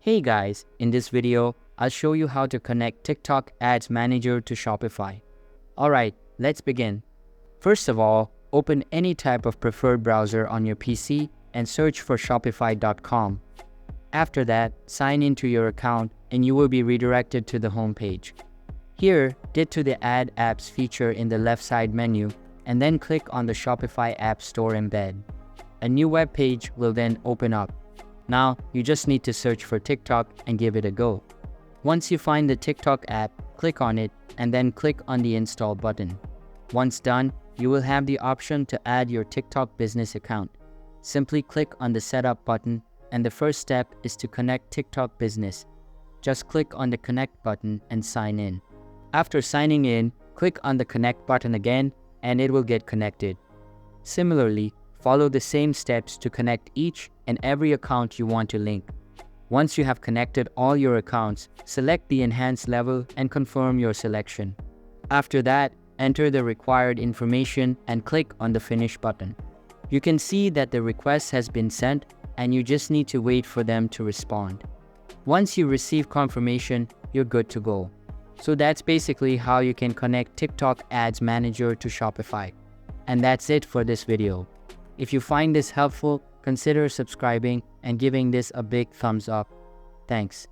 Hey guys, in this video, I'll show you how to connect TikTok Ads Manager to Shopify. Alright, let's begin. First of all, open any type of preferred browser on your PC and search for shopify.com. After that, sign into your account and you will be redirected to the home page. Here, get to the Add Apps feature in the left side menu and then click on the Shopify App Store embed. A new web page will then open up. Now, you just need to search for TikTok and give it a go. Once you find the TikTok app, click on it and then click on the install button. Once done, you will have the option to add your TikTok business account. Simply click on the setup button and the first step is to connect TikTok business. Just click on the connect button and sign in. After signing in, click on the connect button again and it will get connected. Similarly, follow the same steps to connect each and every account you want to link. Once you have connected all your accounts, select the enhanced level and confirm your selection. After that, enter the required information and click on the finish button. You can see that the request has been sent and you just need to wait for them to respond. Once you receive confirmation, you're good to go. So that's basically how you can connect TikTok Ads Manager to Shopify. And that's it for this video. If you find this helpful, consider subscribing and giving this a big thumbs up. Thanks.